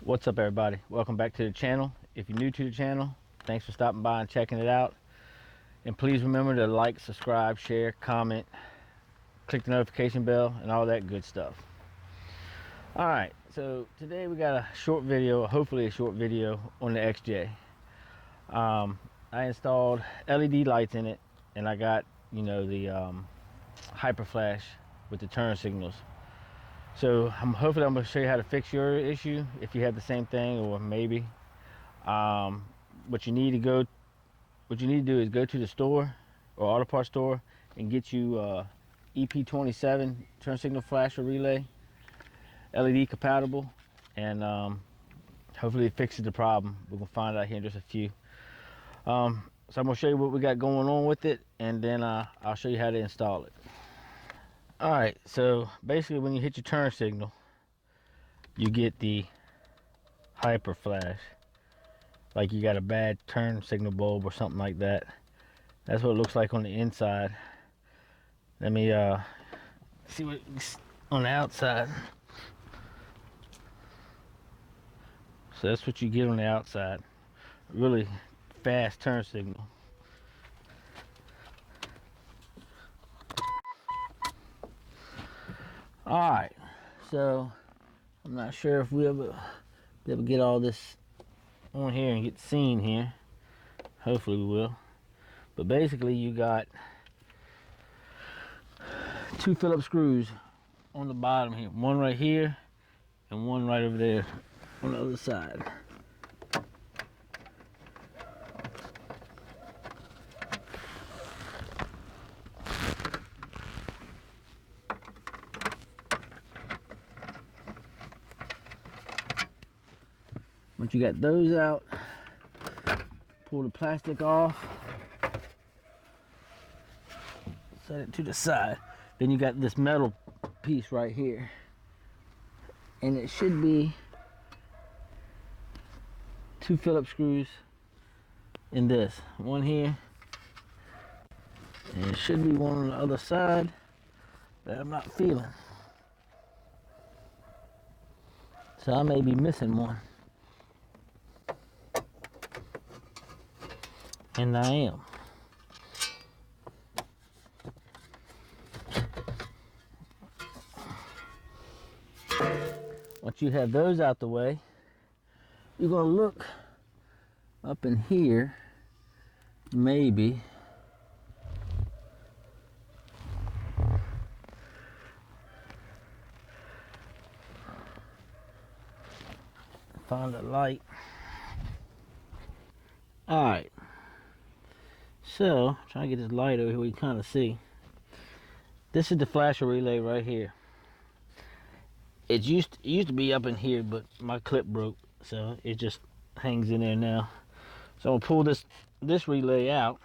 What's up, everybody? Welcome back to the channel. If you're new to the channel, thanks for stopping by and checking it out. And please remember to like, subscribe, share, comment, click the notification bell, and all that good stuff. All right, so today we got a short video, hopefully a short video on the XJ. I installed LED lights in it, and I got, you know, the hyper flash with the turn signals. So hopefully I'm going to show you how to fix your issue if you have the same thing, or maybe what you need to do is go to the store or auto parts store and get you EP27 turn signal flasher relay, LED compatible, and hopefully it fixes the problem. We're gonna find out here in just a few. So I'm gonna show you what we got going on with it, and then I'll show you how to install it. All right, so basically when you hit your turn signal, you get the hyper flash, like you got a bad turn signal bulb or something like that. That's what it looks like on the inside. Let me see what's on the outside. So that's what you get on the outside. Really fast turn signal. All right, so I'm not sure if we'll be able to get all this on here and get seen here. Hopefully we will. But basically you got two Phillips screws on the bottom here. One right here and one right over there on the other side. Once you got those out, pull the plastic off, set it to the side. Then you got this metal piece right here, and it should be two Phillips screws in this. One here, and it should be one on the other side that I'm not feeling. So I may be missing one. And I am. Once you have those out the way, you're gonna look up in here, maybe find a light. All right. So, trying to get this light over here, we can kind of see. This is the flasher relay right here. It used to be up in here, but my clip broke, so it just hangs in there now. So I'll pull this relay out.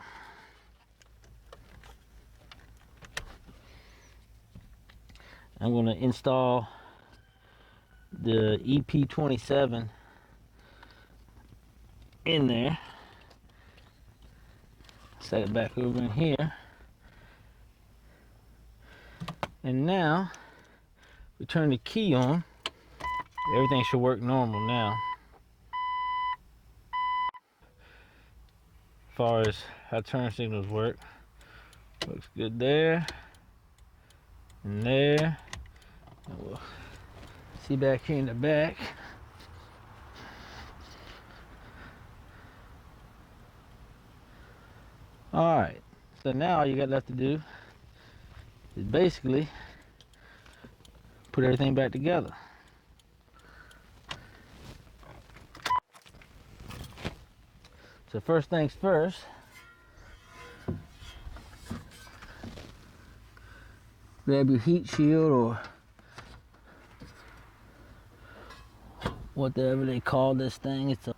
I'm going to install the EP27 in there. Set it back over in here, and now we turn the key on. Everything should work normal now. As far as how turn signals work, looks good there and there. And we'll see back here in the back. All right, so now all you got left to do is basically put everything back together. So first things first, grab your heat shield or whatever they call this thing. It's a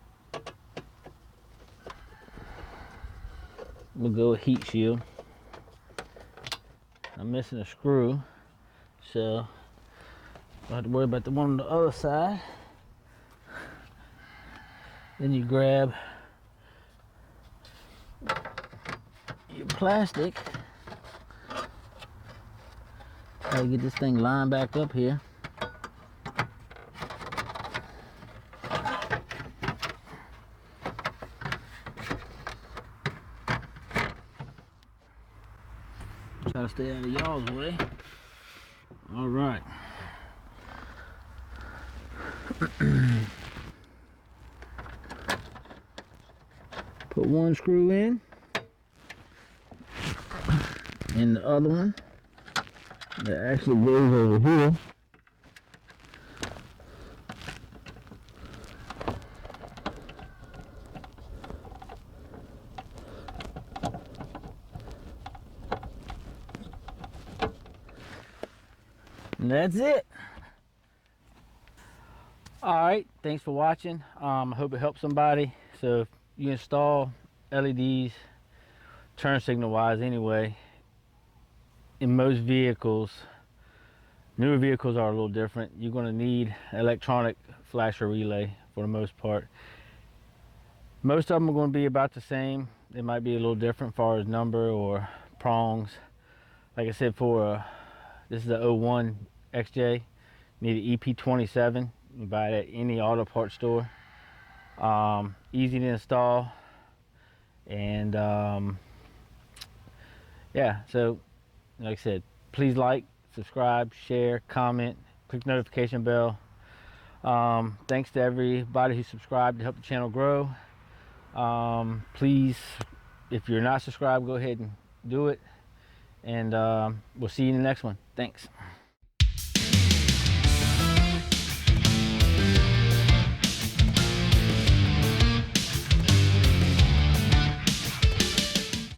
we'll go with heat shield. I'm missing a screw, so I don't have to worry about the one on the other side. Then you grab your plastic. Try to get this thing lined back up here. Try to stay out of y'all's way. All right. Put one screw in, and the other one that actually goes over here. And that's it. Alright, thanks for watching. I hope it helped somebody. So if you install LEDs, turn signal wise anyway, in most vehicles, newer vehicles are a little different. You're going to need electronic flasher relay for the most part. Most of them are going to be about the same. They might be a little different as far as number or prongs. Like I said, for this is the 01 XJ, you need an EP27. You can buy it at any auto parts store. Easy to install, and yeah, so like I said, please like, subscribe, share, comment, click the notification bell. Thanks to everybody who subscribed to help the channel grow. Please, if you're not subscribed, go ahead and do it, and we'll see you in the next one. Thanks.